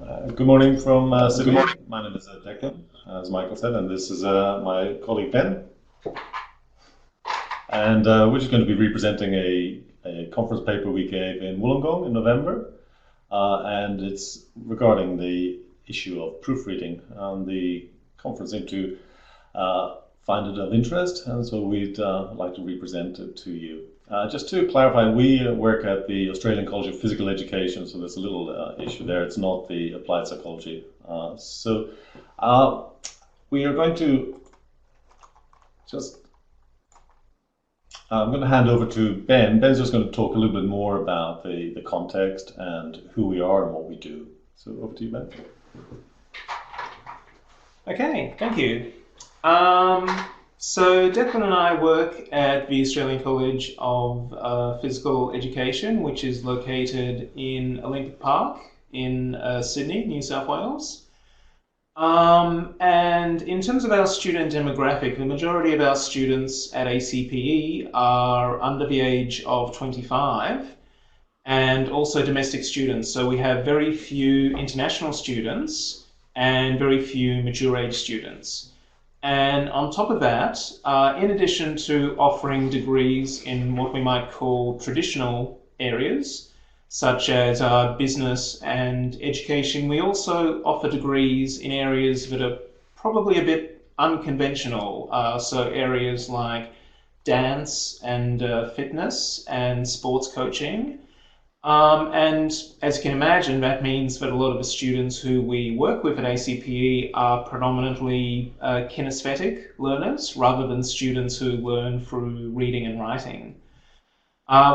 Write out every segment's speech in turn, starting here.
Good morning from Sydney. My name is Declan, as Michael said, and this is my colleague Ben. And we're just going to be representing a conference paper we gave in Wollongong in November, and it's regarding the issue of proofreading. And the conference seemed to find it of interest, and so we'd like to represent it to you. Just to clarify, we work at the Australian College of Physical Education, so there's a little issue there. It's not the applied psychology. We are going to I'm going to hand over to Ben. Ben's just going to talk a little bit more about the context and who we are and what we do. So over to you, Ben. Okay, thank you. So Declan and I work at the Australian College of Physical Education, which is located in Olympic Park in Sydney, New South Wales. And in terms of our student demographic, the majority of our students at ACPE are under the age of 25 and also domestic students. So we have very few international students and very few mature age students. And on top of that, in addition to offering degrees in what we might call traditional areas, such as business and education, we also offer degrees in areas that are probably a bit unconventional. So areas like dance and fitness and sports coaching. And as you can imagine, that means that a lot of the students who we work with at ACPE are predominantly kinesthetic learners rather than students who learn through reading and writing.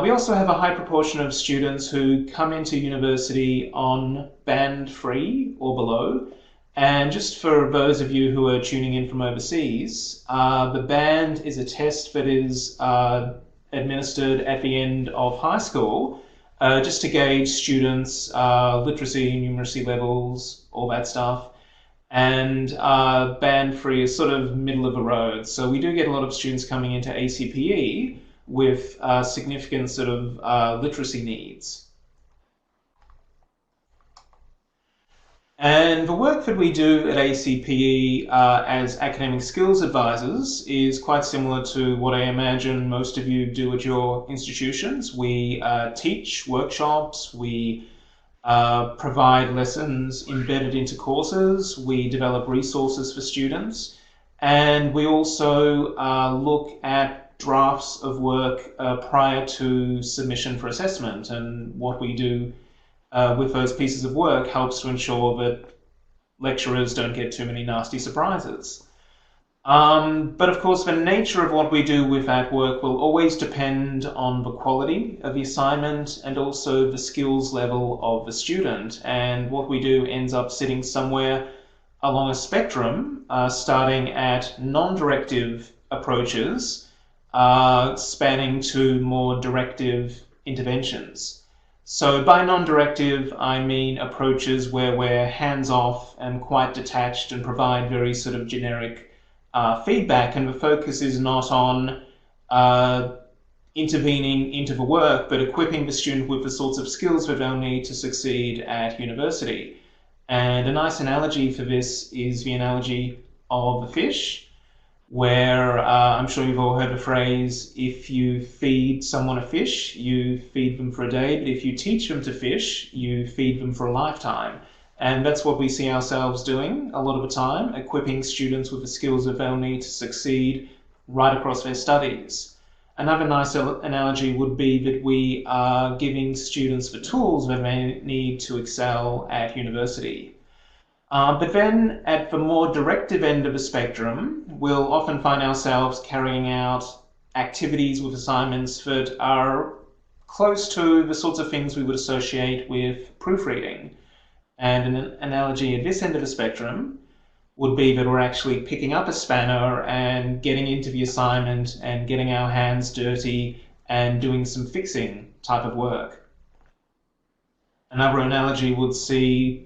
We also have a high proportion of students who come into university on band 3 or below. And just for those of you who are tuning in from overseas, the band is a test that is administered at the end of high school, just to gauge students' literacy, numeracy levels, all that stuff. And band 3 is sort of middle of the road. So we do get a lot of students coming into ACPE with significant sort of literacy needs. And the work that we do at ACPE as academic skills advisors is quite similar to what I imagine most of you do at your institutions. We teach workshops, we provide lessons embedded into courses, we develop resources for students, and we also look at drafts of work prior to submission for assessment. And what we do with those pieces of work helps to ensure that lecturers don't get too many nasty surprises. But of course, the nature of what we do with that work will always depend on the quality of the assignment and also the skills level of the student. And what we do ends up sitting somewhere along a spectrum, starting at non-directive approaches, spanning to more directive interventions. So by non-directive, I mean approaches where we're hands-off and quite detached and provide very sort of generic feedback, and the focus is not on intervening into the work, but equipping the student with the sorts of skills that they'll need to succeed at university. And a nice analogy for this is the analogy of the fish, where I'm sure you've all heard the phrase, if you feed someone a fish, you feed them for a day, but if you teach them to fish, you feed them for a lifetime. And that's what we see ourselves doing a lot of the time, equipping students with the skills that they'll need to succeed right across their studies. Another nice analogy would be that we are giving students the tools that they need to excel at university. But then at the more directive end of the spectrum, we'll often find ourselves carrying out activities with assignments that are close to the sorts of things we would associate with proofreading. And an analogy at this end of the spectrum would be that we're actually picking up a spanner and getting into the assignment and getting our hands dirty and doing some fixing type of work. Another analogy would see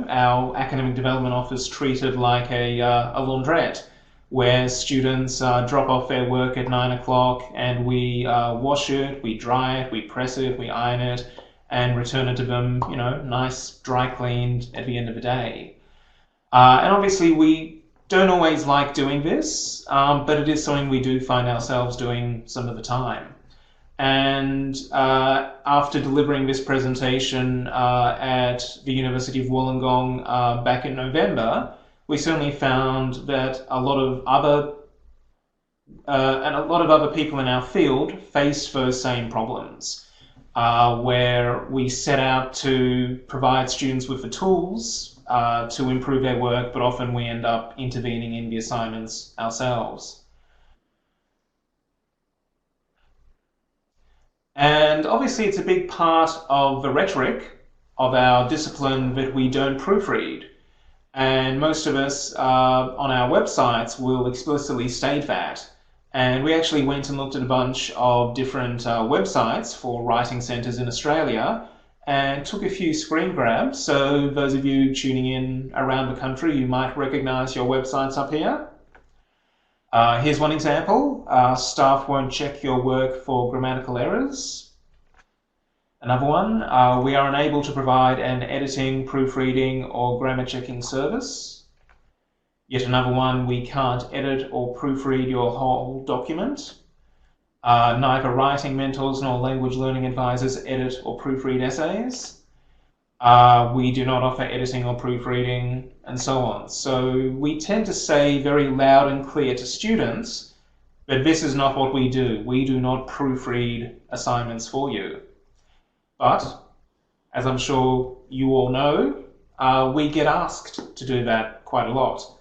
our academic development office treated like a laundrette, where students drop off their work at 9 o'clock and we wash it, we dry it, we press it, we iron it, and return it to them, you know, nice, dry cleaned at the end of the day. And obviously we don't always like doing this, but it is something we do find ourselves doing some of the time. And after delivering this presentation at the University of Wollongong back in November, we certainly found that a lot of other people in our field faced those same problems, where we set out to provide students with the tools to improve their work, but often we end up intervening in the assignments ourselves. And obviously it's a big part of the rhetoric of our discipline that we don't proofread. And most of us on our websites will explicitly state that. And we actually went and looked at a bunch of different websites for writing centres in Australia and took a few screen grabs. So those of you tuning in around the country, you might recognise your websites up here. Here's one example. Staff won't check your work for grammatical errors. Another one, we are unable to provide an editing, proofreading or grammar checking service. Yet another one, we can't edit or proofread your whole document. Neither writing mentors nor language learning advisors edit or proofread essays. We do not offer editing or proofreading, and so on. So we tend to say very loud and clear to students, but this is not what we do. We do not proofread assignments for you. But, as I'm sure you all know, we get asked to do that quite a lot.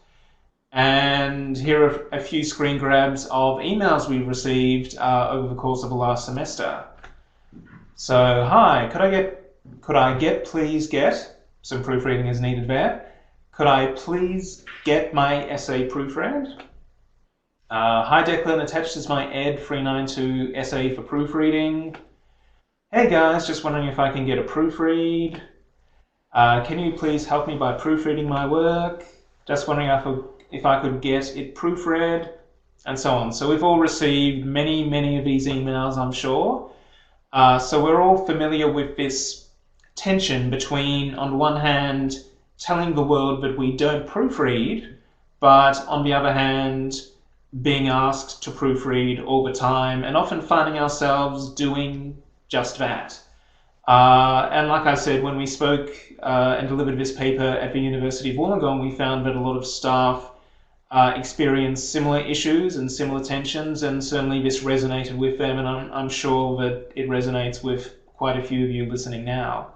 And here are a few screen grabs of emails we received over the course of the last semester. So, hi, please get, some proofreading is needed there. Could I please get my essay proofread? Hi Declan, attached is my Ed 392 essay for proofreading. Hey guys, just wondering if I can get a proofread. Can you please help me by proofreading my work? Just wondering if I could get it proofread, and so on. So we've all received many of these emails, I'm sure. So we're all familiar with this tension between, on the one hand, telling the world that we don't proofread, but on the other hand, being asked to proofread all the time and often finding ourselves doing just that. And like I said, when we spoke and delivered this paper at the University of Wollongong, we found that a lot of staff experienced similar issues and similar tensions, and certainly this resonated with them, and I'm sure that it resonates with quite a few of you listening now.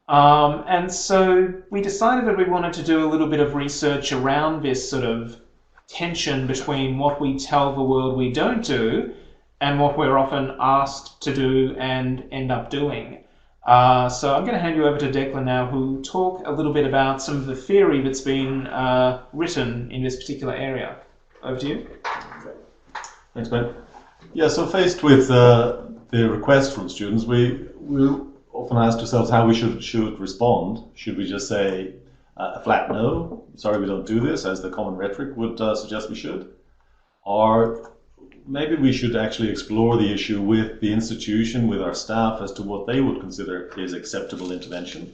And so we decided that we wanted to do a little bit of research around this sort of tension between what we tell the world we don't do and what we're often asked to do and end up doing. So I'm going to hand you over to Declan now, who will talk a little bit about some of the theory that's been written in this particular area. Over to you. Thanks, Ben. Yeah, so faced with the request from students, we often ask ourselves how we should respond. Should we just say a flat no, sorry we don't do this, as the common rhetoric would suggest we should? Or maybe we should actually explore the issue with the institution, with our staff, as to what they would consider is acceptable intervention.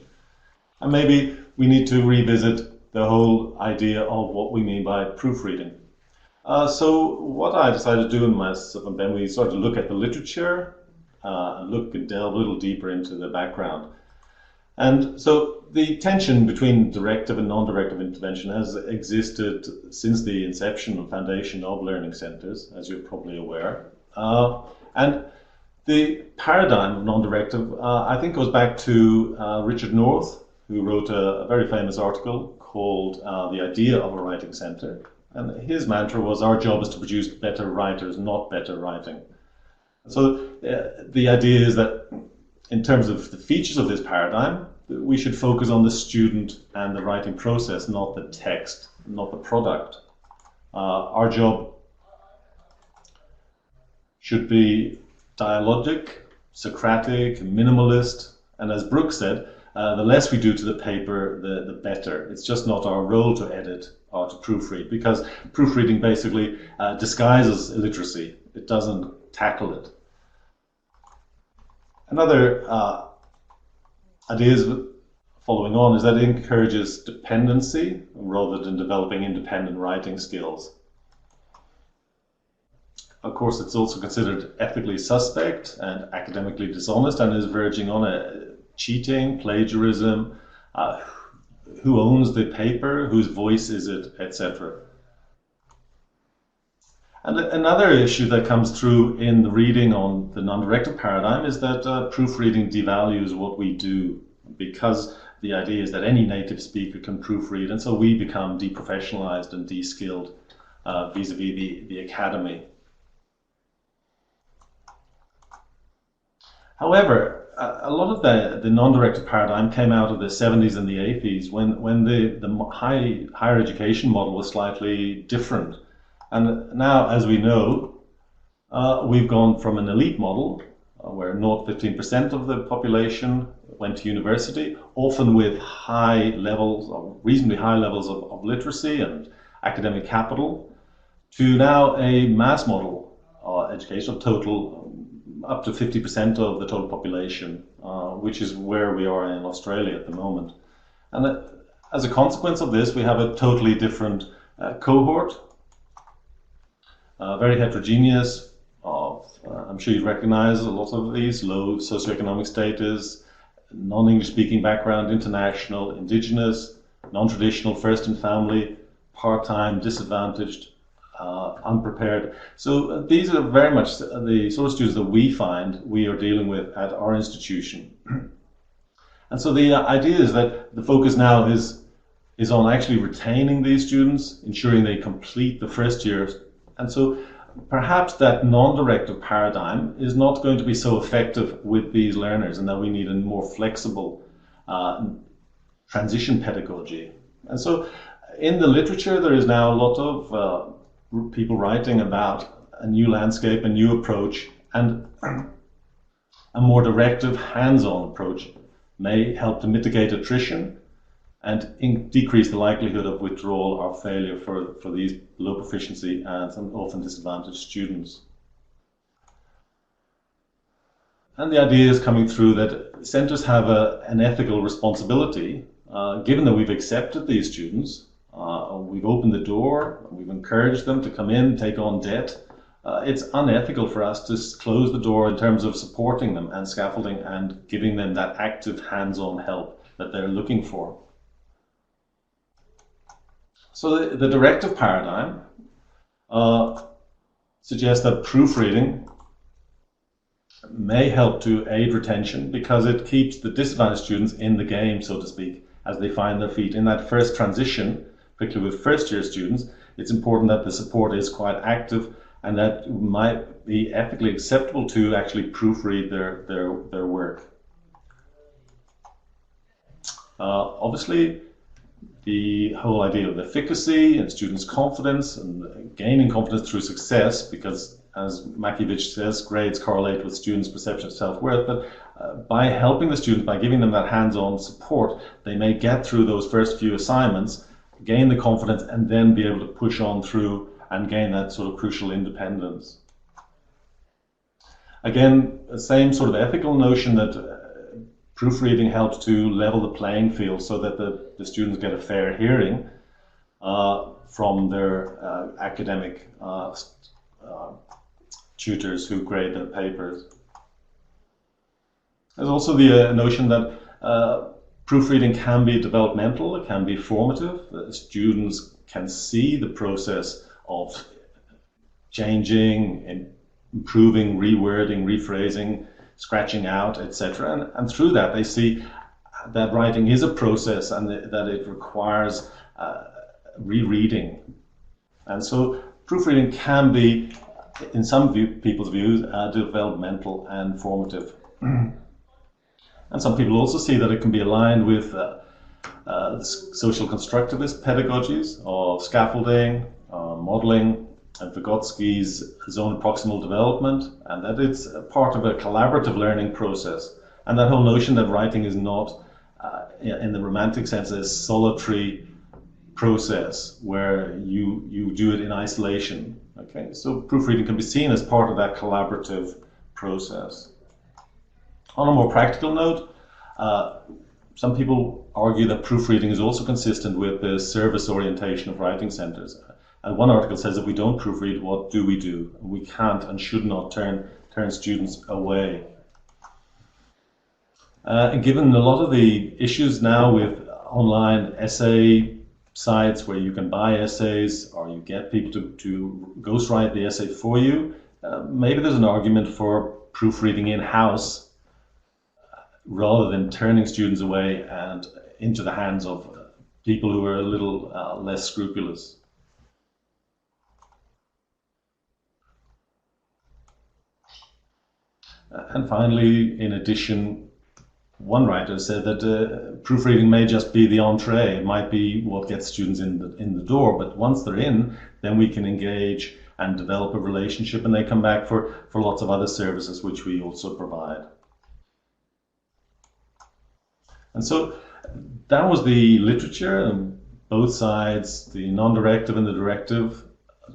And maybe we need to revisit the whole idea of what we mean by proofreading. So what I decided to do in myself and Ben, we started to look at the literature and look and delve a little deeper into the background. And so the tension between directive and non-directive intervention has existed since the inception and foundation of learning centres, as you're probably aware. And the paradigm of non-directive, I think, goes back to Richard North, who wrote a very famous article called The Idea of a Writing Centre. And his mantra was, our job is to produce better writers, not better writing. So the idea is that in terms of the features of this paradigm, we should focus on the student and the writing process, not the text, not the product. Our job should be dialogic, Socratic, minimalist, and as Brooke said, the less we do to the paper, the better. It's just not our role to edit or to proofread, because proofreading basically disguises illiteracy. It doesn't tackle it. Another ideas following on is that it encourages dependency rather than developing independent writing skills. Of course, it's also considered ethically suspect and academically dishonest, and is verging on cheating, plagiarism, who owns the paper, whose voice is it, etc. And another issue that comes through in the reading on the non-directive paradigm is that proofreading devalues what we do, because the idea is that any native speaker can proofread, and so we become deprofessionalized and de-skilled vis-a-vis the academy. However, a lot of the non-directive paradigm came out of the 70s and the 80s when the higher education model was slightly different. And now, as we know, we've gone from an elite model where 0.15% of the population went to university, often with high levels, reasonably high levels of literacy and academic capital, to now a mass model education of total up to 50% of the total population, which is where we are in Australia at the moment. And as a consequence of this, we have a totally different cohort, very heterogeneous. I'm sure you recognize a lot of these: low socioeconomic status, non-English speaking background, international, indigenous, non-traditional, first and family, part-time, disadvantaged, unprepared. So these are very much the sort of students that we find we are dealing with at our institution. And so the idea is that the focus now is on actually retaining these students, ensuring they complete the first year. And so perhaps that non-directive paradigm is not going to be so effective with these learners, and that we need a more flexible transition pedagogy. And so in the literature, there is now a lot of people writing about a new landscape, a new approach, and a more directive, hands-on approach may help to mitigate attrition and decrease the likelihood of withdrawal or failure for these low proficiency and some often disadvantaged students. And the idea is coming through that centres have an ethical responsibility, given that we've accepted these students, we've opened the door, we've encouraged them to come in, take on debt. It's unethical for us to close the door in terms of supporting them and scaffolding and giving them that active hands-on help that they're looking for. So the directive paradigm suggests that proofreading may help to aid retention because it keeps the disadvantaged students in the game, so to speak, as they find their feet. In that first transition, particularly with first-year students, it's important that the support is quite active and that might be ethically acceptable to actually proofread their work. Obviously, the whole idea of efficacy and students' confidence and gaining confidence through success, because as Makievich says, grades correlate with students' perception of self-worth, but by helping the students, by giving them that hands-on support, they may get through those first few assignments, gain the confidence, and then be able to push on through and gain that sort of crucial independence. Again, the same sort of ethical notion that proofreading helps to level the playing field so that the students get a fair hearing from their academic tutors who grade their papers. There's also the notion that proofreading can be developmental, it can be formative. The students can see the process of changing, improving, rewording, rephrasing, scratching out, etc. And through that they see that writing is a process and that it requires rereading. And so proofreading can be, in some people's views, developmental and formative. And some people also see that it can be aligned with social constructivist pedagogies of scaffolding, modeling, and Vygotsky's zone of proximal development, and that it's a part of a collaborative learning process. And that whole notion that writing is not, in the romantic sense, a solitary process where you do it in isolation. Okay, so proofreading can be seen as part of that collaborative process. On a more practical note, Some people argue that proofreading is also consistent with the service orientation of writing centres. And one article says if we don't proofread, what do? We can't and should not turn students away. And given a lot of the issues now with online essay sites where you can buy essays or you get people to ghostwrite the essay for you, maybe there's an argument for proofreading in-house rather than turning students away and into the hands of people who are a little less scrupulous. And finally, in addition, one writer said that proofreading may just be the entree. It might be what gets students in the door, but once they're in, then we can engage and develop a relationship, and they come back for lots of other services which we also provide. And so that was the literature, and both sides, the non-directive and the directive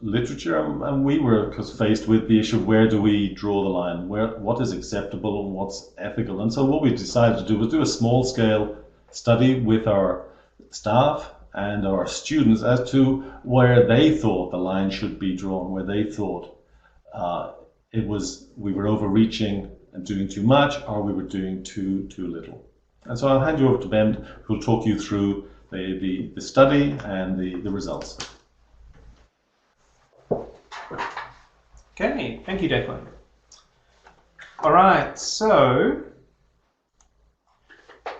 literature, and we were faced with the issue of where do we draw the line, what is acceptable and what's ethical. And so what we decided to do was do a small-scale study with our staff and our students as to where they thought the line should be drawn, where they thought we were overreaching and doing too much, or we were doing too little. And so I'll hand you over to Ben, who'll talk you through the study and the results. Okay, thank you, Declan. All right, so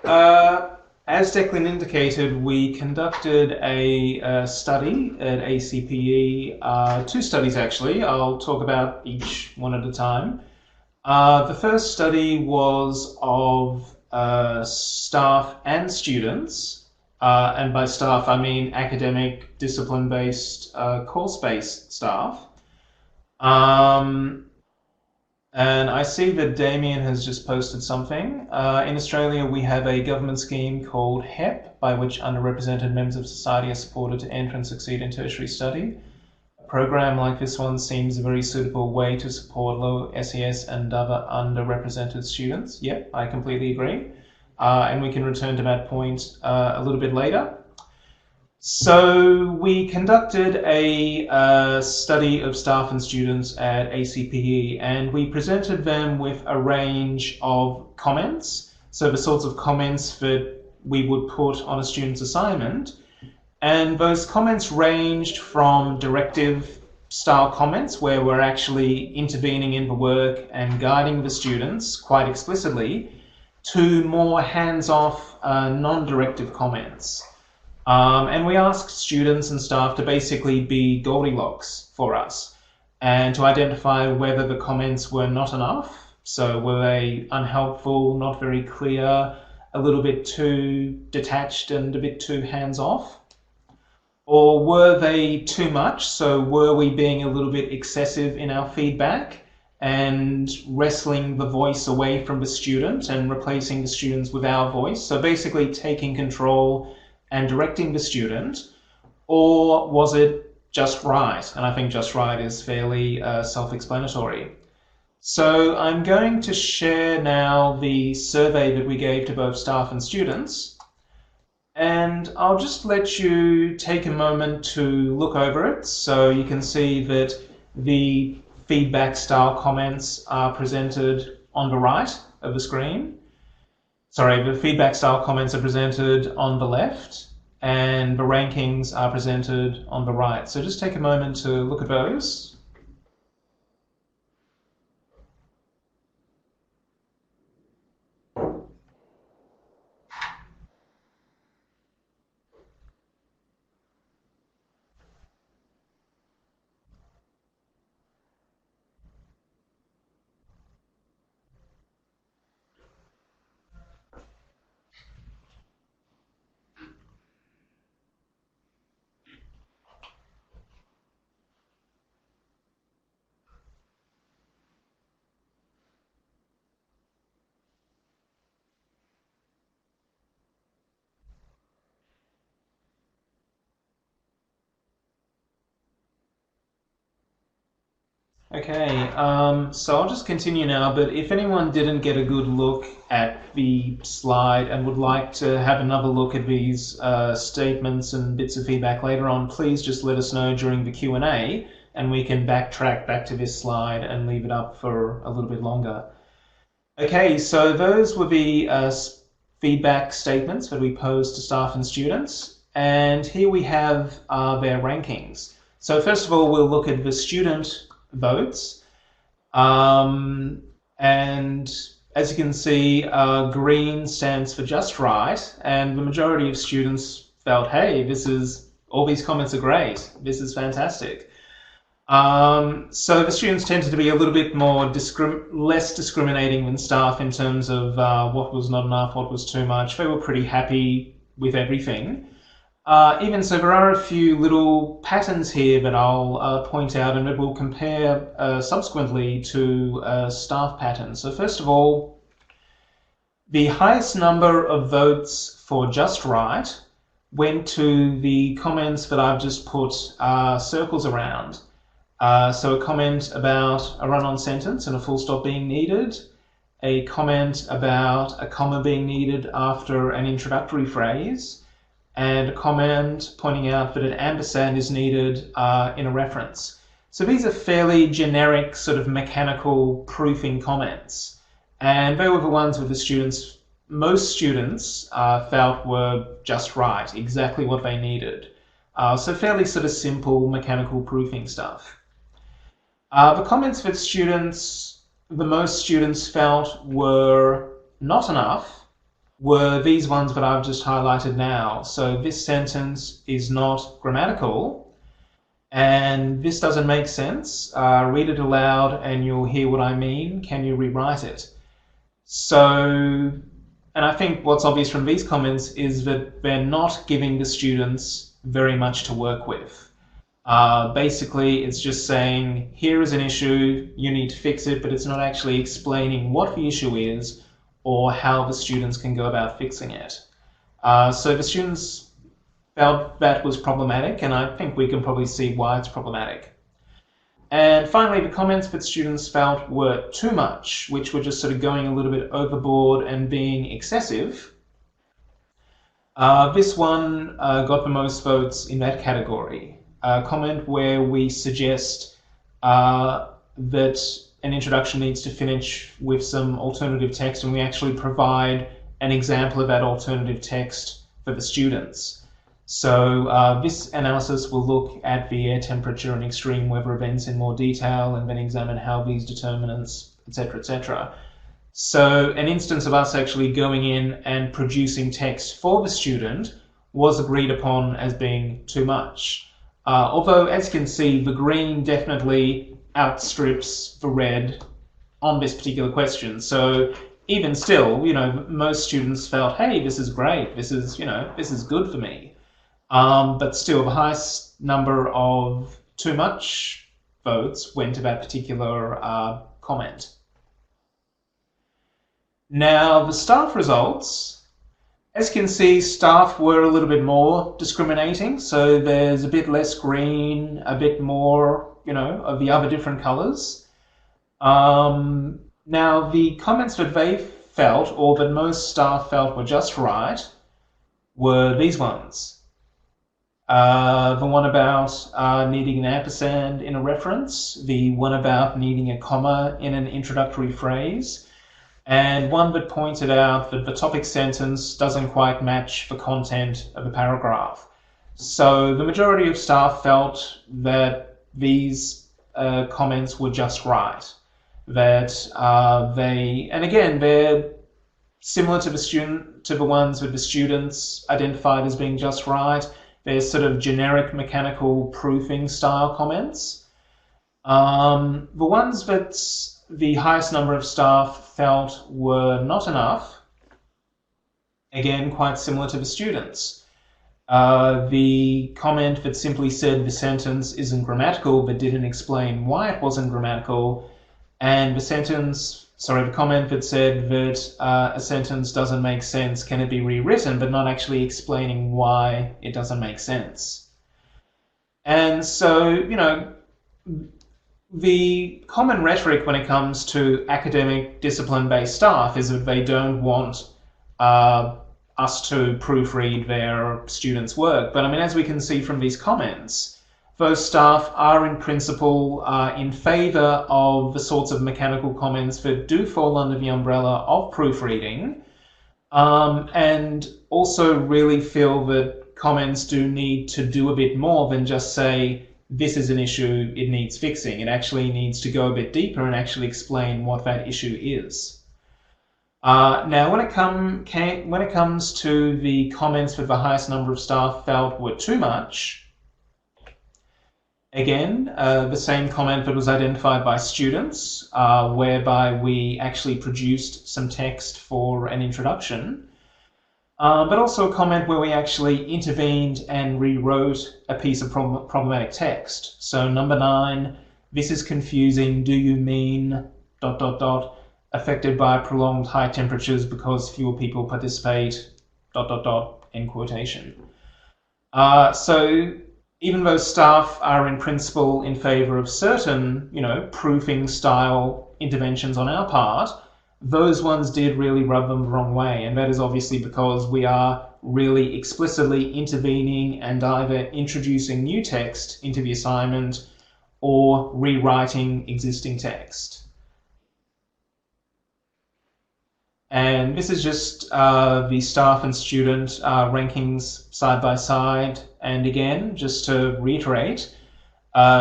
as Declan indicated, we conducted a study at ACPE, two studies actually. I'll talk about each one at a time. The first study was of staff and students, and by staff I mean academic, discipline-based, course-based staff. And I see that Damien has just posted something. In Australia, we have a government scheme called HEP, by which underrepresented members of society are supported to enter and succeed in tertiary study. A program like this one seems a very suitable way to support low SES and other underrepresented students. Yep, I completely agree. And we can return to that point a little bit later. So we conducted a study of staff and students at ACPE, and we presented them with a range of comments. So the sorts of comments that we would put on a student's assignment. And those comments ranged from directive style comments where we're actually intervening in the work and guiding the students quite explicitly, to more hands-off non-directive comments. And we asked students and staff to basically be Goldilocks for us and to identify whether the comments were not enough. So were they unhelpful, not very clear, a little bit too detached and a bit too hands-off? Or were they too much? So were we being a little bit excessive in our feedback and wresting the voice away from the student and replacing the students with our voice? So basically taking control and directing the student, or was it just right? And I think just right is fairly self-explanatory. So I'm going to share now the survey that we gave to both staff and students, and I'll just let you take a moment to look over it so you can see that the feedback style comments are presented on the right of the screen. Sorry, the feedback style comments are presented on the left and the rankings are presented on the right. So just take a moment to look at those. Okay, so I'll just continue now, but if anyone didn't get a good look at the slide and would like to have another look at these statements and bits of feedback later on, please just let us know during the Q&A and we can backtrack back to this slide and leave it up for a little bit longer. Okay, so those were the feedback statements that we posed to staff and students, and here we have their rankings. So first of all, we'll look at the student votes, and as you can see, green stands for just right, and the majority of students felt, hey, all these comments are great, this is fantastic. So the students tended to be a little bit more less discriminating than staff in terms of what was not enough, what was too much. They were pretty happy with everything. Even so, there are a few little patterns here that I'll point out and that we'll compare subsequently to staff patterns. So first of all, the highest number of votes for just right went to the comments that I've just put circles around. So a comment about a run-on sentence and a full stop being needed, a comment about a comma being needed after an introductory phrase, and a comment pointing out that an ampersand is needed in a reference. So these are fairly generic sort of mechanical proofing comments, and they were the ones that most students felt were just right, exactly what they needed. So fairly sort of simple mechanical proofing stuff. The comments that the most students felt were not enough were these ones that I've just highlighted now. So this sentence is not grammatical, and this doesn't make sense. Read it aloud and you'll hear what I mean. Can you rewrite it? So, and I think what's obvious from these comments is that they're not giving the students very much to work with. Basically, it's just saying, here is an issue, you need to fix it, but it's not actually explaining what the issue is or how the students can go about fixing it. So the students felt that was problematic, and I think we can probably see why it's problematic. And finally, the comments that students felt were too much, which were just sort of going a little bit overboard and being excessive. This one got the most votes in that category. A comment where we suggest that an introduction needs to finish with some alternative text, and we actually provide an example of that alternative text for the students. So this analysis will look at the air temperature and extreme weather events in more detail and then examine how these determinants, etc., etc. So an instance of us actually going in and producing text for the student was agreed upon as being too much. Although, as you can see, the green definitely outstrips the red on this particular question. So even still, most students felt, hey, this is great, this is good for me. But still, the highest number of too much votes went to that particular comment. Now, the staff results, as you can see, staff were a little bit more discriminating. So there's a bit less green, a bit more, of the other different colors. Now, the comments that they felt, or that most staff felt were just right, were these ones. The one about needing an ampersand in a reference, the one about needing a comma in an introductory phrase, and one that pointed out that the topic sentence doesn't quite match the content of the paragraph. So the majority of staff felt that these comments were just right. That and again, they're similar to the ones that the students identified as being just right. They're sort of generic mechanical proofing style comments. The ones that the highest number of staff felt were not enough, again, quite similar to the students. The comment that simply said the sentence isn't grammatical but didn't explain why it wasn't grammatical, and the comment that said that a sentence doesn't make sense, can it be rewritten, but not actually explaining why it doesn't make sense. And so, The common rhetoric when it comes to academic discipline-based staff is that they don't want us to proofread their students' work. But I mean, as we can see from these comments, those staff are in principle in favour of the sorts of mechanical comments that do fall under the umbrella of proofreading, and also really feel that comments do need to do a bit more than just say, this is an issue, it needs fixing. It actually needs to go a bit deeper and actually explain what that issue is. Now, when it comes to the comments that the highest number of staff felt were too much, again, the same comment that was identified by students, whereby we actually produced some text for an introduction, but also a comment where we actually intervened and rewrote a piece of problematic text. So number 9, this is confusing, do you mean ... affected by prolonged high temperatures because fewer people participate ... end quotation. So even though staff are in principle in favour of certain, proofing style interventions on our part, those ones did really rub them the wrong way, and that is obviously because we are really explicitly intervening and either introducing new text into the assignment or rewriting existing text. And this is just the staff and student rankings side by side. And again, just to reiterate,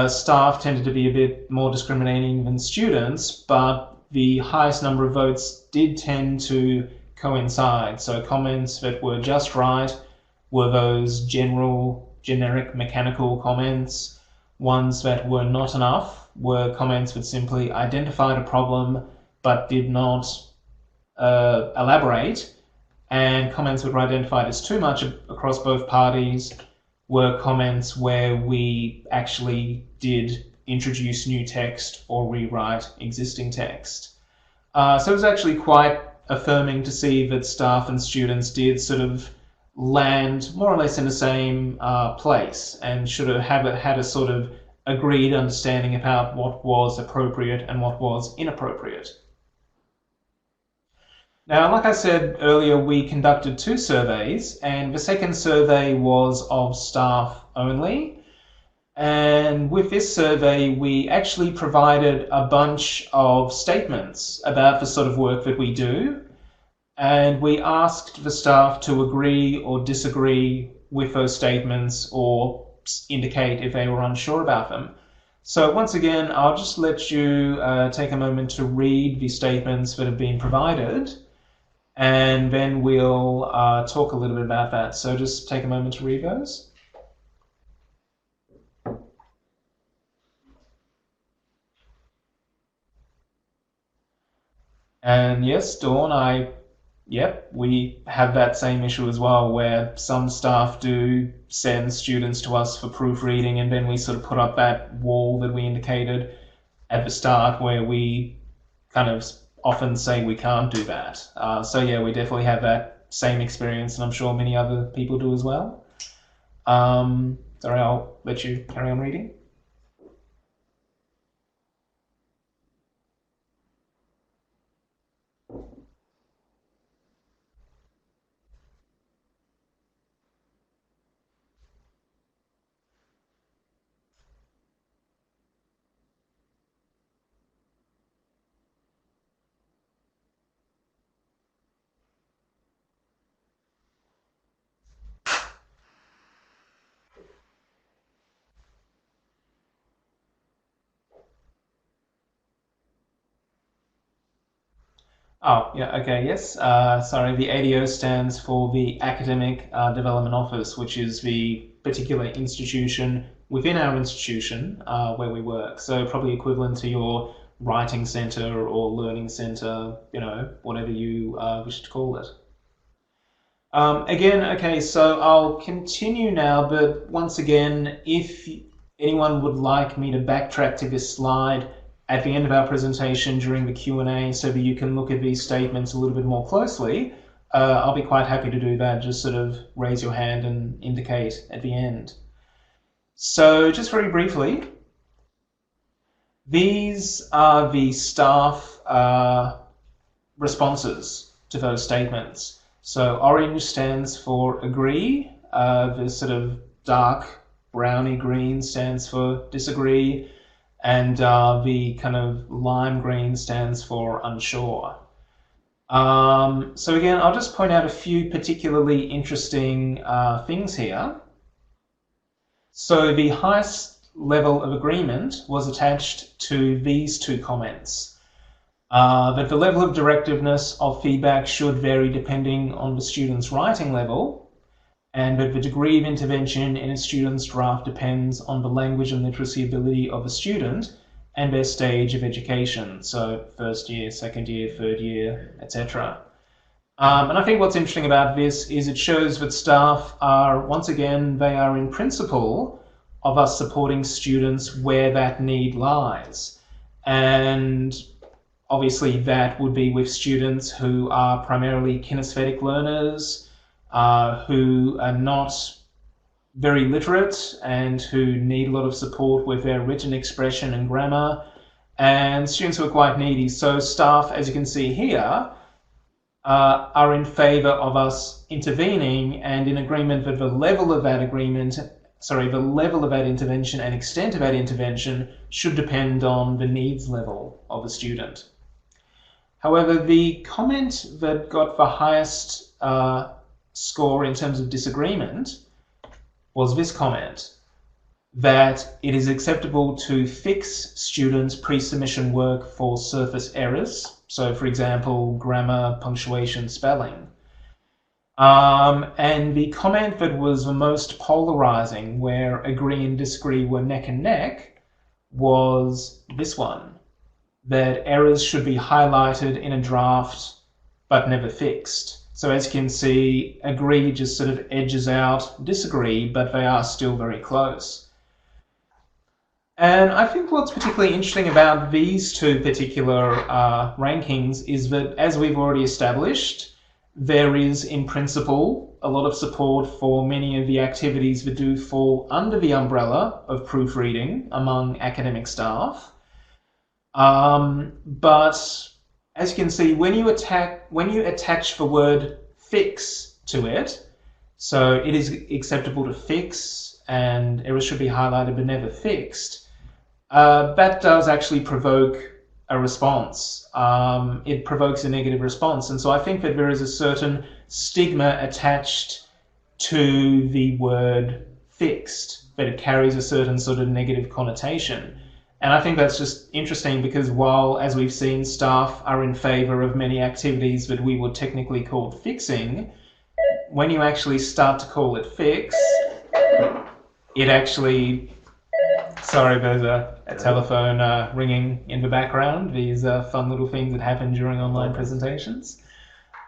staff tended to be a bit more discriminating than students, but the highest number of votes did tend to coincide. So comments that were just right were those generic mechanical comments. Ones that were not enough were comments that simply identified a problem but did not elaborate. And comments that were identified as too much across both parties were comments where we actually did introduce new text or rewrite existing text. So it was actually quite affirming to see that staff and students did sort of land more or less in the same place and should have had a sort of agreed understanding about what was appropriate and what was inappropriate. Now, like I said earlier, we conducted 2 surveys, and the second survey was of staff only. And with this survey, we actually provided a bunch of statements about the sort of work that we do. And we asked the staff to agree or disagree with those statements or indicate if they were unsure about them. So once again, I'll just let you take a moment to read the statements that have been provided, and then we'll talk a little bit about that. So just take a moment to read those. And yes, Dawn, yep, we have that same issue as well, where some staff do send students to us for proofreading, and then we sort of put up that wall that we indicated at the start where we kind of often say we can't do that. So yeah, we definitely have that same experience, and I'm sure many other people do as well. Sorry, I'll let you carry on reading. Oh, yeah, okay, yes. Sorry, the ADO stands for the Academic Development Office, which is the particular institution within our institution where we work. So probably equivalent to your writing centre or learning centre, whatever you wish to call it. Again, okay, so I'll continue now, but once again, if anyone would like me to backtrack to this slide at the end of our presentation during the Q&A so that you can look at these statements a little bit more closely, I'll be quite happy to do that. Just sort of raise your hand and indicate at the end. So just very briefly, These are the staff responses to those statements. So orange stands for agree, the sort of dark browny green stands for disagree, and the kind of lime green stands for unsure. So again, I'll just point out a few particularly interesting things here. So the highest level of agreement was attached to these two comments. That the level of directiveness of feedback should vary depending on the student's writing level, and that the degree of intervention in a student's draft depends on the language and literacy ability of a student and their stage of education, so first year, second year, third year, etc. And I think what's interesting about this is it shows that staff are, once again, they are in principle of us supporting students where that need lies. And obviously that would be with students who are primarily kinesthetic learners, who are not very literate and who need a lot of support with their written expression and grammar, and students who are quite needy. So staff, as you can see here, are in favour of us intervening and in agreement that the level of that intervention and extent of that intervention should depend on the needs level of the student. However, the comment that got the highest score in terms of disagreement was this comment, that it is acceptable to fix students' pre-submission work for surface errors. So, for example, grammar, punctuation, spelling. And the comment that was the most polarizing, where agree and disagree were neck and neck, was this one, that errors should be highlighted in a draft but never fixed. So as you can see, agree just sort of edges out disagree, but they are still very close. And I think what's particularly interesting about these two particular rankings is that, as we've already established, there is, in principle, a lot of support for many of the activities that do fall under the umbrella of proofreading among academic staff. But as you can see, when you attach the word fix to it, so it is acceptable to fix and errors should be highlighted but never fixed, that does actually provoke a response. It provokes a negative response. And so I think that there is a certain stigma attached to the word fixed, that it carries a certain sort of negative connotation. And I think that's just interesting because while, as we've seen, staff are in favour of many activities that we would technically call fixing, when you actually start to call it fix, it actually... Sorry, there's a telephone ringing in the background. These fun little things that happen during online presentations.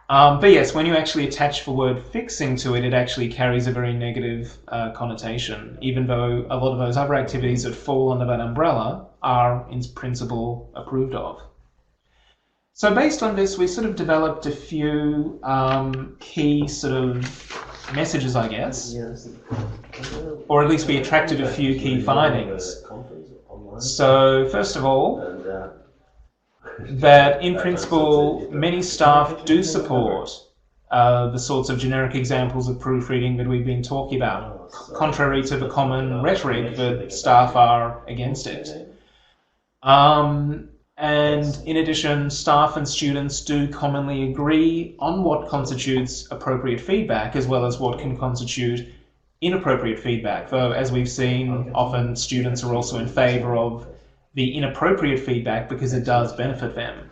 But yes, when you actually attach the word fixing to it, it actually carries a very negative connotation, even though a lot of those other activities that fall under that umbrella are, in principle, approved of. So based on this, we sort of developed a few key sort of messages, I guess, or at least we attracted a few key findings. So first of all, that in principle, many staff do support the sorts of generic examples of proofreading that we've been talking about, contrary to the common rhetoric that staff are against it. And in addition, staff and students do commonly agree on what constitutes appropriate feedback as well as what can constitute inappropriate feedback, though as we've seen, often students are also in favour of the inappropriate feedback because it does benefit them.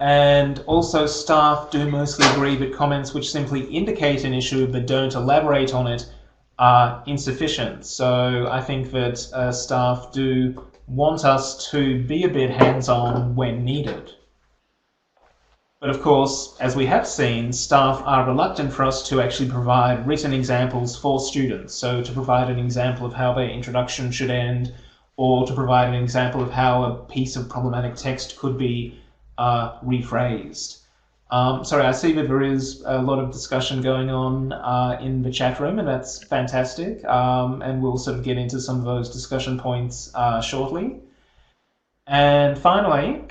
And also staff do mostly agree that comments which simply indicate an issue but don't elaborate on it are insufficient. So I think that staff do want us to be a bit hands-on when needed. But of course, as we have seen, staff are reluctant for us to actually provide written examples for students. So to provide an example of how their introduction should end, or to provide an example of how a piece of problematic text could be rephrased. Sorry, I see that there is a lot of discussion going on in the chat room, and that's fantastic. And we'll sort of get into some of those discussion points shortly. And finally,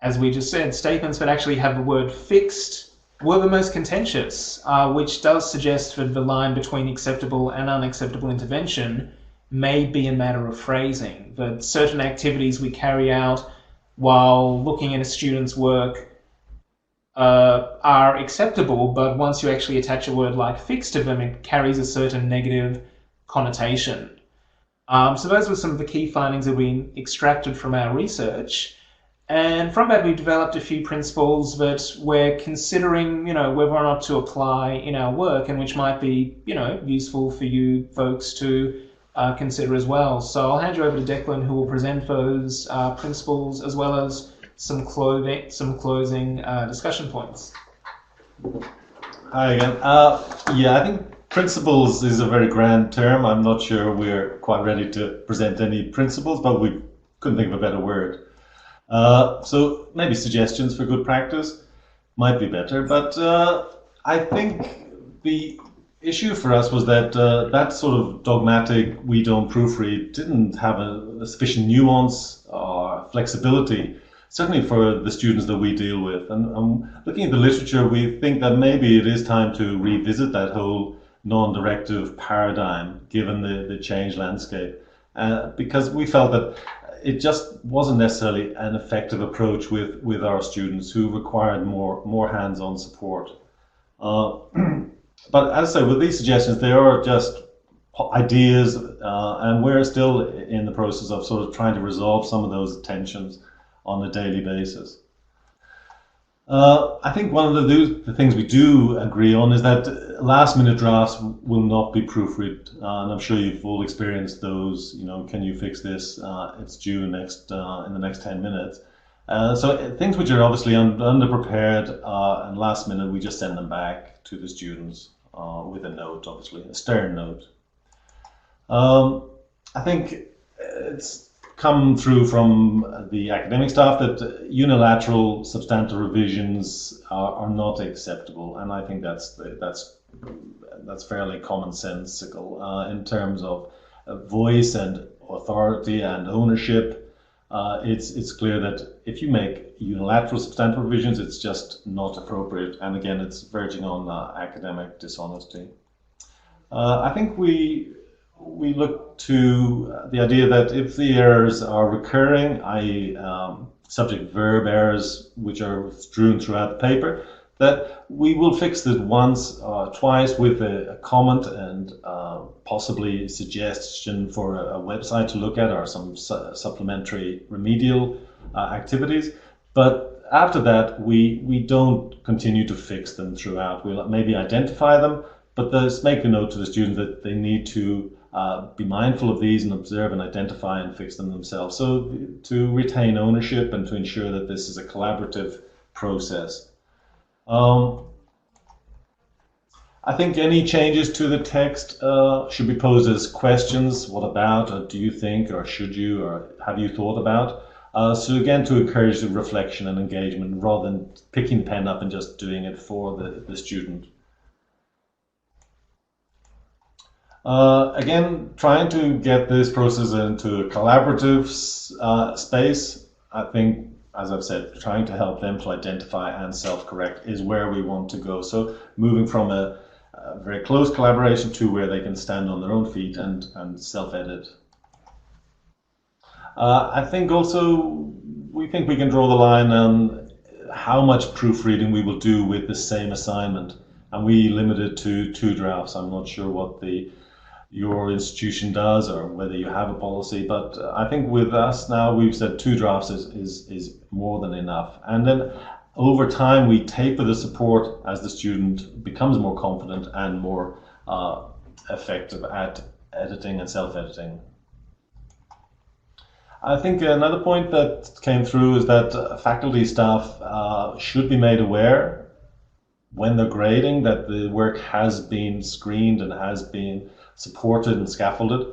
as we just said, statements that actually have the word fixed were the most contentious, which does suggest that the line between acceptable and unacceptable intervention may be a matter of phrasing, that certain activities we carry out while looking at a student's work are acceptable, but once you actually attach a word like fixed to them, it carries a certain negative connotation. So those were some of the key findings that we extracted from our research. And from that, we developed a few principles that we're considering, whether or not to apply in our work, and which might be, useful for you folks to consider as well. So I'll hand you over to Declan, who will present those principles as well as some closing discussion points. Hi again. Yeah, I think principles is a very grand term. I'm not sure we're quite ready to present any principles, but we couldn't think of a better word. So maybe suggestions for good practice might be better, but I think the issue for us was that that sort of dogmatic "we don't proofread" didn't have a sufficient nuance or flexibility, certainly for the students that we deal with. And looking at the literature, we think that maybe it is time to revisit that whole non-directive paradigm given the changed landscape, because we felt that it just wasn't necessarily an effective approach with our students who required more hands-on support. But as I say, with these suggestions, they are just ideas, and we're still in the process of sort of trying to resolve some of those tensions on a daily basis. I think one of the things we do agree on is that last-minute drafts will not be proofread, and I'm sure you've all experienced those. Can you fix this? It's due in the next 10 minutes. So things which are obviously underprepared and last minute, we just send them back to the students with a note, obviously a stern note. I think it's come through from the academic staff that unilateral substantive revisions are not acceptable, and I think that's fairly commonsensical in terms of voice and authority and ownership. It's clear that if you make unilateral substantive revisions, it's just not appropriate, and again, it's verging on academic dishonesty. I think we look to the idea that if the errors are recurring, i.e. subject-verb errors which are strewn throughout the paper, that we will fix it once or twice with a comment and possibly a suggestion for a website to look at or some supplementary remedial activities. But after that, we don't continue to fix them throughout. We'll maybe identify them, but let's make a note to the students that they need to be mindful of these and observe and identify and fix them themselves. So to retain ownership and to ensure that this is a collaborative process. I think any changes to the text should be posed as questions. What about, or do you think, or should you, or have you thought about? So again, to encourage the reflection and engagement rather than picking the pen up and just doing it for the student. Again, trying to get this process into a collaborative space, I think, as I've said, trying to help them to identify and self-correct is where we want to go. So moving from a very close collaboration to where they can stand on their own feet and self-edit. I think also, we think we can draw the line on how much proofreading we will do with the same assignment. And we limit it to 2 drafts. I'm not sure what your institution does or whether you have a policy, but I think with us now we've said 2 drafts is more than enough. And then over time we taper the support as the student becomes more confident and more effective at editing and self-editing. I think another point that came through is that faculty staff should be made aware when they're grading that the work has been screened and has been supported and scaffolded,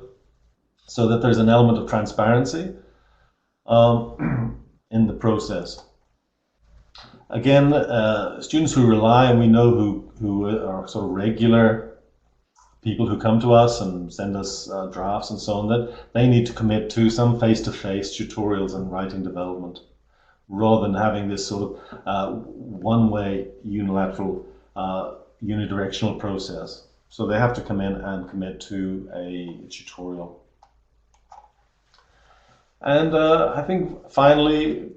so that there's an element of transparency in the process. Again, students who rely, and we know who are sort of regular people who come to us and send us drafts and so on, that they need to commit to some face-to-face tutorials and writing development, rather than having this sort of one-way unilateral unidirectional process. So they have to come in and commit to a tutorial. And I think finally,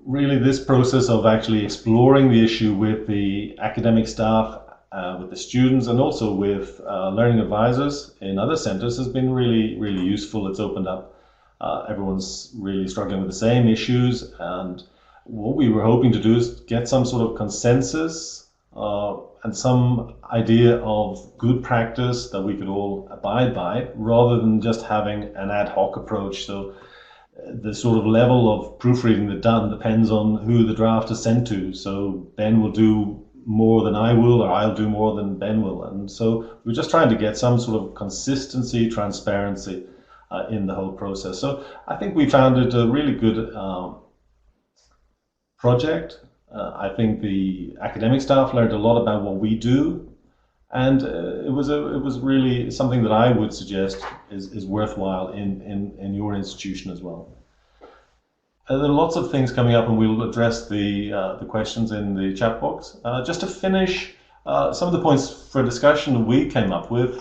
really this process of actually exploring the issue with the academic staff, with the students, and also with learning advisors in other centers has been really, really useful. It's opened up. Everyone's really struggling with the same issues, and what we were hoping to do is get some sort of consensus and some idea of good practice that we could all abide by, rather than just having an ad hoc approach. So the sort of level of proofreading that's done depends on who the draft is sent to. So Ben will do more than I will, or I'll do more than Ben will. And so we're just trying to get some sort of consistency, transparency in the whole process. So I think we found it a really good project. I think the academic staff learned a lot about what we do, and it was really something that I would suggest is worthwhile in your institution as well. There are lots of things coming up, and we'll address the questions in the chat box. Just to finish, some of the points for discussion that we came up with,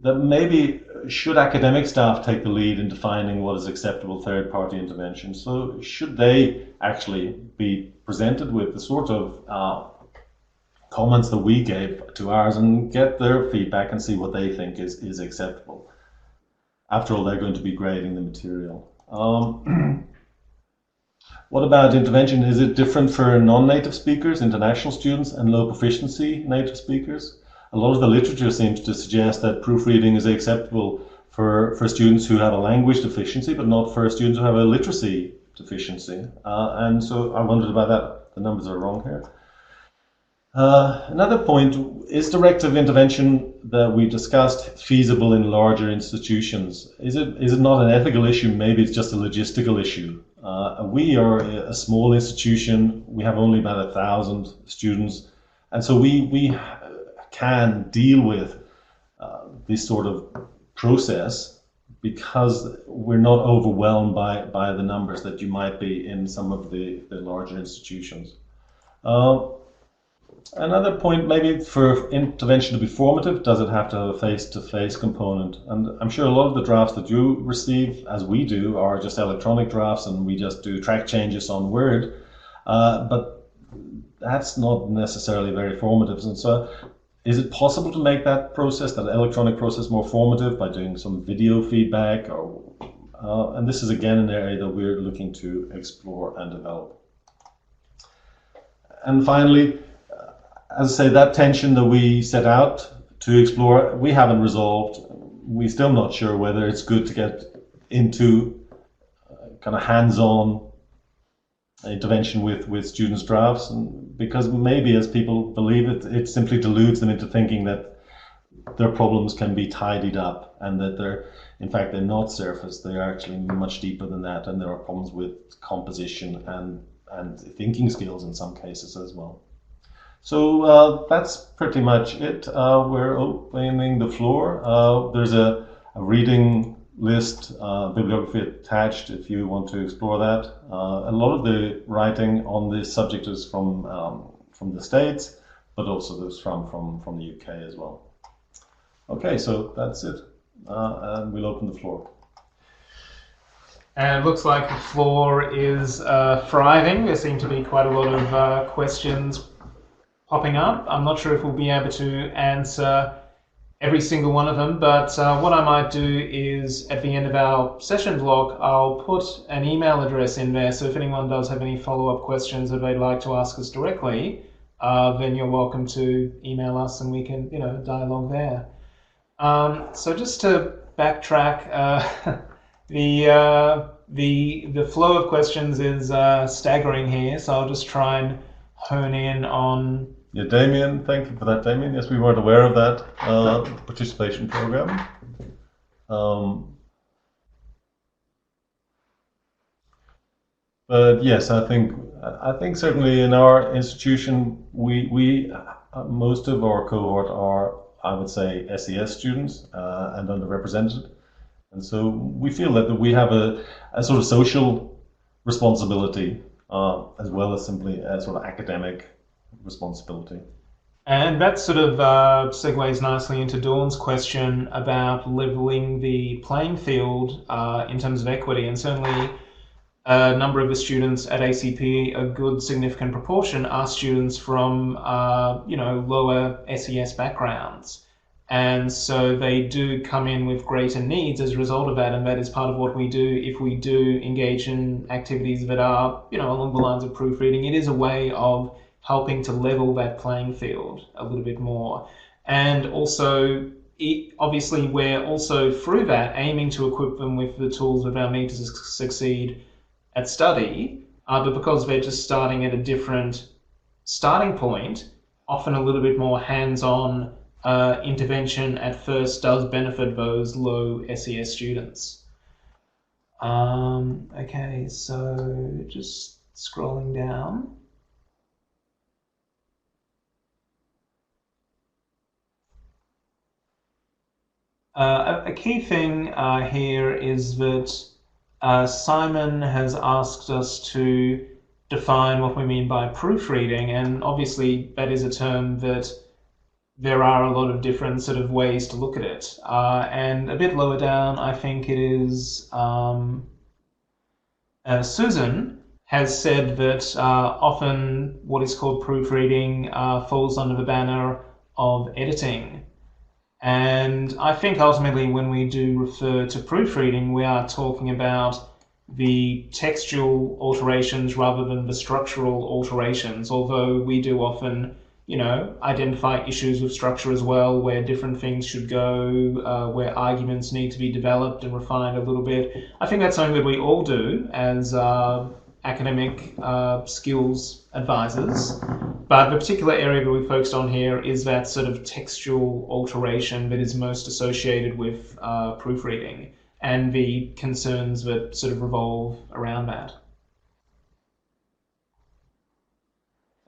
that maybe should academic staff take the lead in defining what is acceptable third-party intervention? So should they actually be presented with the sort of comments that we gave to ours and get their feedback and see what they think is acceptable? After all, they're going to be grading the material. What about intervention? Is it different for non-native speakers, international students, and low proficiency native speakers? A lot of the literature seems to suggest that proofreading is acceptable for students who have a language deficiency, but not for students who have a literacy deficiency. And so I wondered about that. The numbers are wrong here. Another point, is directive intervention that we discussed feasible in larger institutions? Is it not an ethical issue? Maybe it's just a logistical issue. We are a small institution. We have only about 1,000 students. And so we can deal with this sort of process because we're not overwhelmed by the numbers that you might be in some of the larger institutions. Another point, maybe for intervention to be formative, does it have to have a face-to-face component? And I'm sure a lot of the drafts that you receive, as we do, are just electronic drafts and we just do track changes on Word, but that's not necessarily very formative. And so is it possible to make that process, that electronic process, more formative by doing some video feedback? And this is again an area that we're looking to explore and develop. And finally, as I say, that tension that we set out to explore, we haven't resolved. We're still not sure whether it's good to get into kind of hands-on intervention with students' drafts, and because maybe as people believe it simply deludes them into thinking that their problems can be tidied up and that they're not surface, they're actually much deeper than that, and there are problems with composition and thinking skills in some cases as well. So that's pretty much it. We're opening the floor. There's a reading list, bibliography attached if you want to explore that. A lot of the writing on this subject is from the States, but also there's from the UK as well. Okay, so that's it. And we'll open the floor. And it looks like the floor is thriving. There seem to be quite a lot of questions popping up. I'm not sure if we'll be able to answer every single one of them, but what I might do is at the end of our session block, I'll put an email address in there, so if anyone does have any follow-up questions that they'd like to ask us directly, then you're welcome to email us and we can, dialogue there. So just to backtrack, the flow of questions is staggering here, so I'll just try and hone in on. Yeah, Damien, thank you for that, Damien. Yes, we weren't aware of that participation program. But yes, I think I think certainly in our institution, we most of our cohort are, I would say, SES students and underrepresented, and so we feel that we have a sort of social responsibility as well as simply a sort of academic responsibility. And that sort of segues nicely into Dawn's question about leveling the playing field in terms of equity. And certainly a number of the students at ACP, a good significant proportion, are students from lower SES backgrounds. And so they do come in with greater needs as a result of that, and that is part of what we do if we do engage in activities that are, along the lines of proofreading. It is a way of helping to level that playing field a little bit more. And also, obviously, we're also through that aiming to equip them with the tools that they'll need to succeed at study, but because they're just starting at a different starting point, often a little bit more hands-on intervention at first does benefit those low SES students. Okay, so just scrolling down. A key thing here is that Simon has asked us to define what we mean by proofreading, and obviously that is a term that there are a lot of different sort of ways to look at it. And a bit lower down, I think it is Susan has said that often what is called proofreading falls under the banner of editing. And I think ultimately when we do refer to proofreading, we are talking about the textual alterations rather than the structural alterations, although we do often, identify issues with structure as well, where different things should go, where arguments need to be developed and refined a little bit. I think that's something that we all do as academic skills advisors. But the particular area that we focused on here is that sort of textual alteration that is most associated with proofreading and the concerns that sort of revolve around that.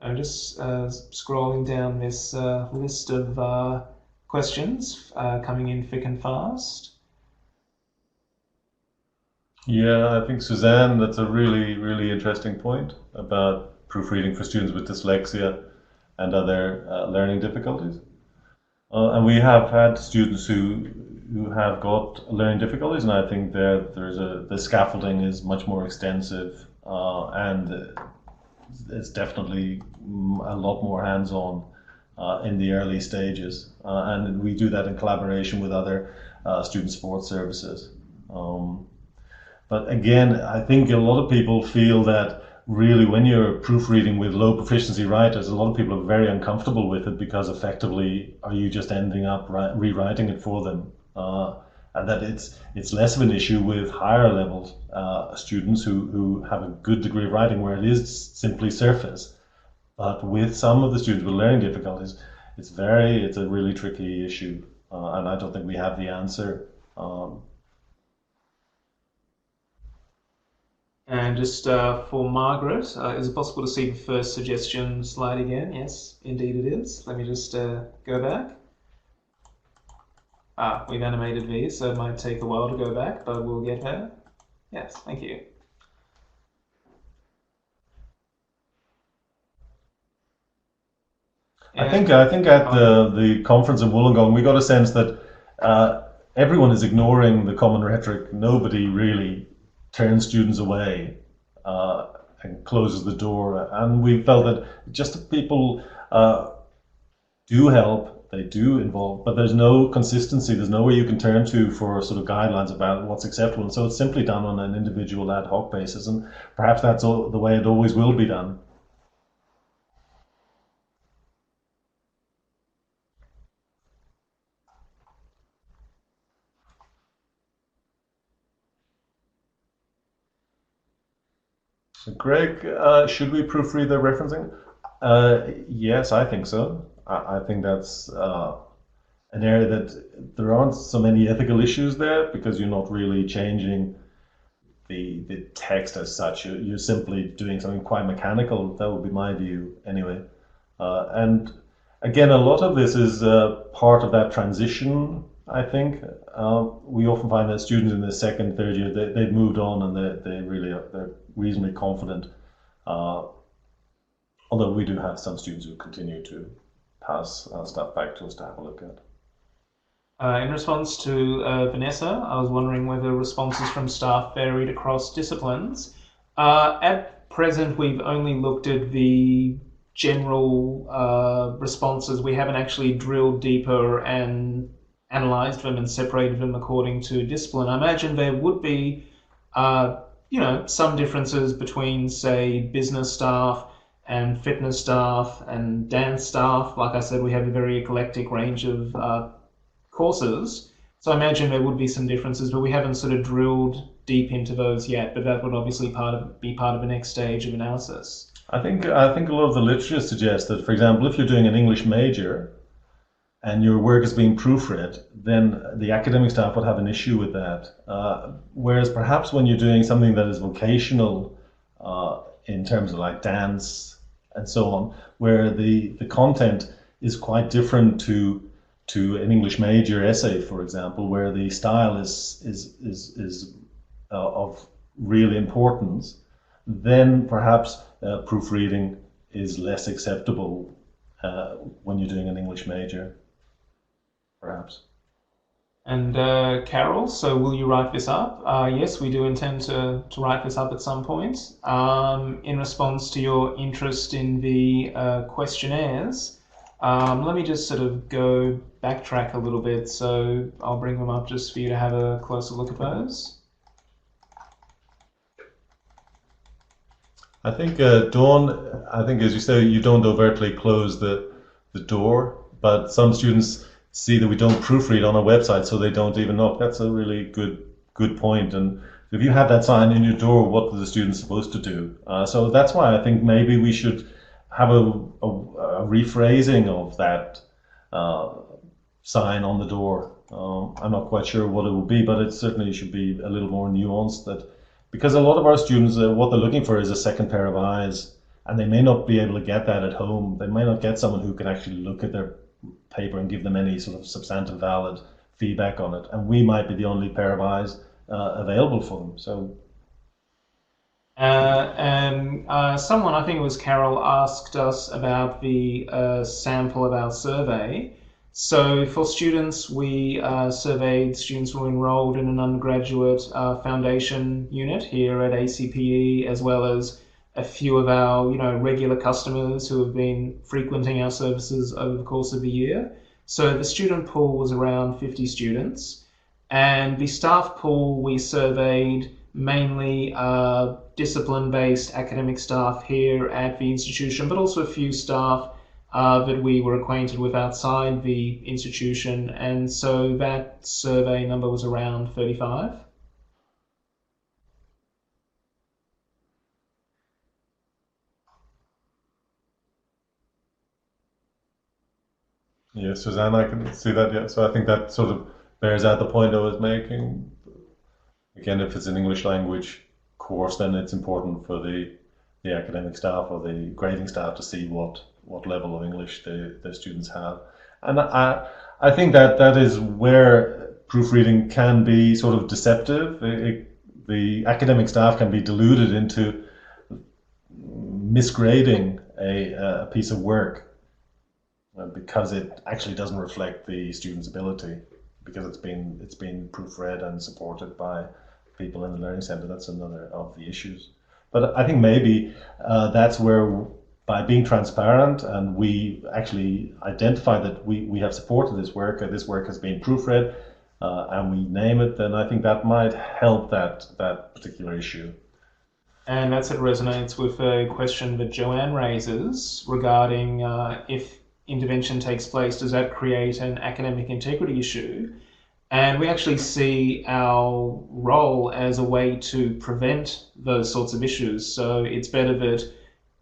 I'm just scrolling down this list of questions coming in thick and fast. Yeah, I think Suzanne, that's a really, really interesting point about proofreading for students with dyslexia and other learning difficulties. And we have had students who have got learning difficulties, and I think the scaffolding is much more extensive and it's definitely a lot more hands-on in the early stages, and we do that in collaboration with other student support services. But again, I think a lot of people feel that really when you're proofreading with low proficiency writers, a lot of people are very uncomfortable with it because effectively are you just ending up rewriting it for them? And that it's less of an issue with higher level students who have a good degree of writing where it is simply surface. But with some of the students with learning difficulties, it's a really tricky issue, and I don't think we have the answer. And just for Margaret, is it possible to see the first suggestion slide again? Yes, indeed it is. Let me just go back. We've animated these, so it might take a while to go back, but we'll get there. Yes, thank you. I think at the conference in Wollongong, we got a sense that everyone is ignoring the common rhetoric. Nobody really turns students away and closes the door. And we felt that just if people do help, they do involve, but there's no consistency. There's nowhere you can turn to for sort of guidelines about what's acceptable. And so it's simply done on an individual ad hoc basis. And perhaps that's the way it always will be done. So Greg, should we proofread the referencing? Yes, I think so. I think that's an area that there aren't so many ethical issues there because you're not really changing the text as such. You're simply doing something quite mechanical. That would be my view anyway. And again, a lot of this is part of that transition, I think. We often find that students in the second, third year, they've moved on and they're reasonably confident. Although we do have some students who continue to pass stuff back to us to have a look at. In response to Vanessa, I was wondering whether responses from staff varied across disciplines. At present, we've only looked at the general responses. We haven't actually drilled deeper and analysed them and separated them according to discipline. I imagine there would be, some differences between, say, business staff and fitness staff and dance staff. Like I said, we have a very eclectic range of courses. So I imagine there would be some differences, but we haven't sort of drilled deep into those yet. But that would obviously be part of the next stage of analysis. I think a lot of the literature suggests that, for example, if you're doing an English major and your work is being proofread, then the academic staff would have an issue with that. Whereas perhaps when you're doing something that is vocational, in terms of like dance and so on, where the content is quite different to an English major essay, for example, where the style is of real importance, then perhaps proofreading is less acceptable when you're doing an English major, perhaps. And Carol, so will you write this up? Yes, we do intend to write this up at some point. In response to your interest in the questionnaires, let me just sort of backtrack a little bit. So I'll bring them up just for you to have a closer look at those. I think, Dawn, as you say, you don't overtly close the door, but some students see that we don't proofread on our website, so they don't even know. That's a really good point. And if you have that sign in your door, what are the students supposed to do? So that's why I think maybe we should have a rephrasing of that sign on the door. I'm not quite sure what it will be, but it certainly should be a little more nuanced. Because a lot of our students, what they're looking for is a second pair of eyes, and they may not be able to get that at home. They may not get someone who can actually look at their paper and give them any sort of substantive, valid feedback on it. And we might be the only pair of eyes available for them. So. Someone, I think it was Carol, asked us about the sample of our survey. So for students, we surveyed students who were enrolled in an undergraduate foundation unit here at ACPE, as well as a few of our regular customers who have been frequenting our services over the course of the year. So the student pool was around 50 students, and the staff pool we surveyed mainly discipline-based academic staff here at the institution, but also a few staff that we were acquainted with outside the institution, and so that survey number was around 35. Yeah, Suzanne, I can see that. Yeah, so I think that sort of bears out the point I was making. Again, if it's an English language course, then it's important for the academic staff or the grading staff to see what level of English the students have. And I think that is where proofreading can be sort of deceptive. The academic staff can be deluded into misgrading a piece of work because it actually doesn't reflect the student's ability, because it's been proofread and supported by people in the Learning Centre. That's another of the issues. But I think maybe that's where, by being transparent, and we actually identify that we have supported this work has been proofread, and we name it, then I think that might help that particular issue. And that sort of resonates with a question that Joanne raises regarding if intervention takes place, does that create an academic integrity issue? And we actually see our role as a way to prevent those sorts of issues. So it's better that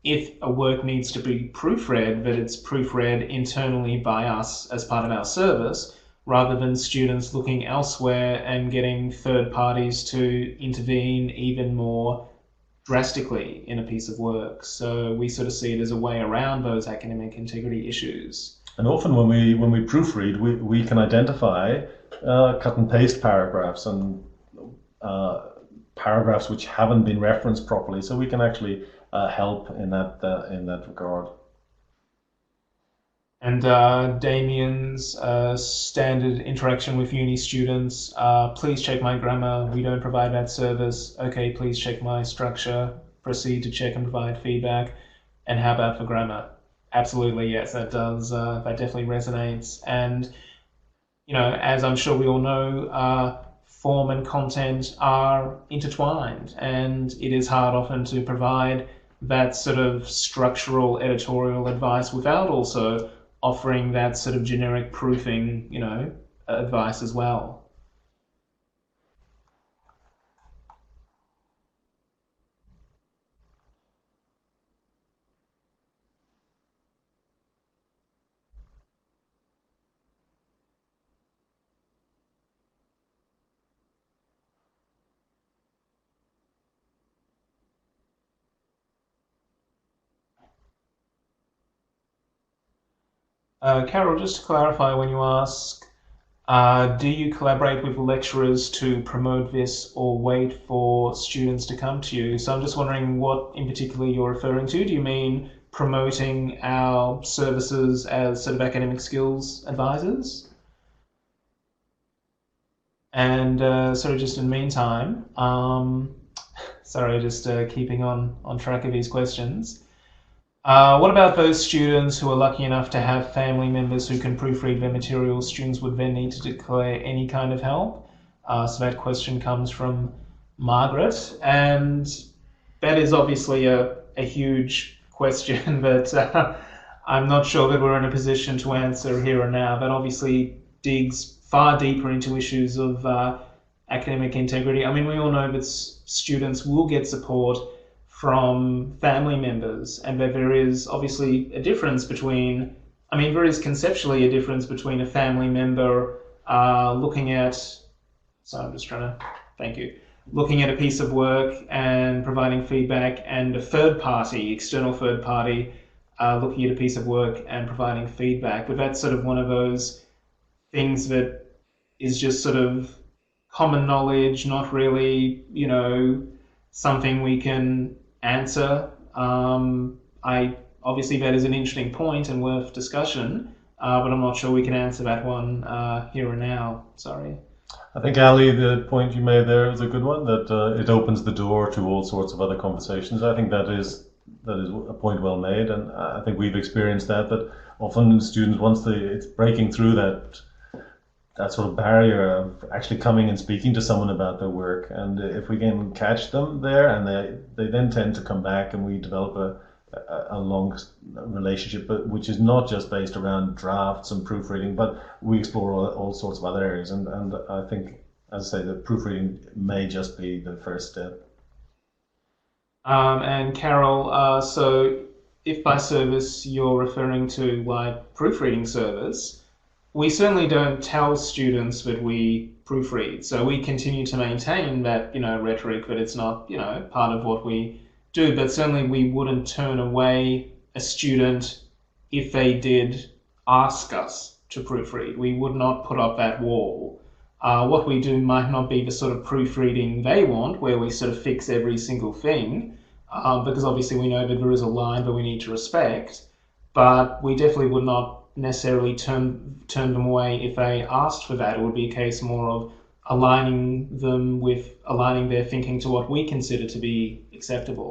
if a work needs to be proofread, that it's proofread internally by us as part of our service, rather than students looking elsewhere and getting third parties to intervene even more drastically in a piece of work. So we sort of see it as a way around those academic integrity issues. And often when we proofread, we can identify cut and paste paragraphs and paragraphs which haven't been referenced properly, so we can actually help in that regard. And Damien's standard interaction with uni students, please check my grammar, we don't provide that service. Okay, please check my structure, proceed to check and provide feedback. And how about for grammar? Absolutely, yes, that does, that definitely resonates. And, you know, as I'm sure we all know, form and content are intertwined, and it is hard often to provide that sort of structural editorial advice without also offering that sort of generic proofing, you know, advice as well. Carol, just to clarify, when you ask, do you collaborate with lecturers to promote this or wait for students to come to you? So I'm just wondering what in particular you're referring to. Do you mean promoting our services as sort of academic skills advisors? And sort of just in the meantime, sorry, just keeping on track of these questions. What about those students who are lucky enough to have family members who can proofread their materials? Students would then need to declare any kind of help. So that question comes from Margaret, and that is obviously a huge question that I'm not sure that we're in a position to answer here and now. That obviously digs far deeper into issues of academic integrity. I mean, we all know that students will get support from family members, and that there is obviously a difference between, I mean, there is conceptually a difference between a family member looking at, so I'm just trying to, thank you, looking at a piece of work and providing feedback, and a third party, external third party, looking at a piece of work and providing feedback. But that's sort of one of those things that is just sort of common knowledge, not really, you know, something we can answer. Obviously that is an interesting point and worth discussion, but I'm not sure we can answer that one here and now. Sorry. I think, Ali, the point you made there is a good one, that it opens the door to all sorts of other conversations. I think that is a point well made, and I think we've experienced that often students, once it's breaking through that sort of barrier of actually coming and speaking to someone about their work, and if we can catch them there, and they then tend to come back, and we develop a long relationship, but which is not just based around drafts and proofreading, but we explore all sorts of other areas, and I think, as I say, that proofreading may just be the first step. And Carol, so if by service you're referring to like proofreading service, we certainly don't tell students that we proofread. So we continue to maintain that, you know, rhetoric, that it's not, you know, part of what we do. But certainly we wouldn't turn away a student if they did ask us to proofread. We would not put up that wall. What we do might not be the sort of proofreading they want, where we sort of fix every single thing, because obviously we know that there is a line that we need to respect. But we definitely would not necessarily turn them away if they asked for that. It would be a case more of aligning their thinking to what we consider to be acceptable.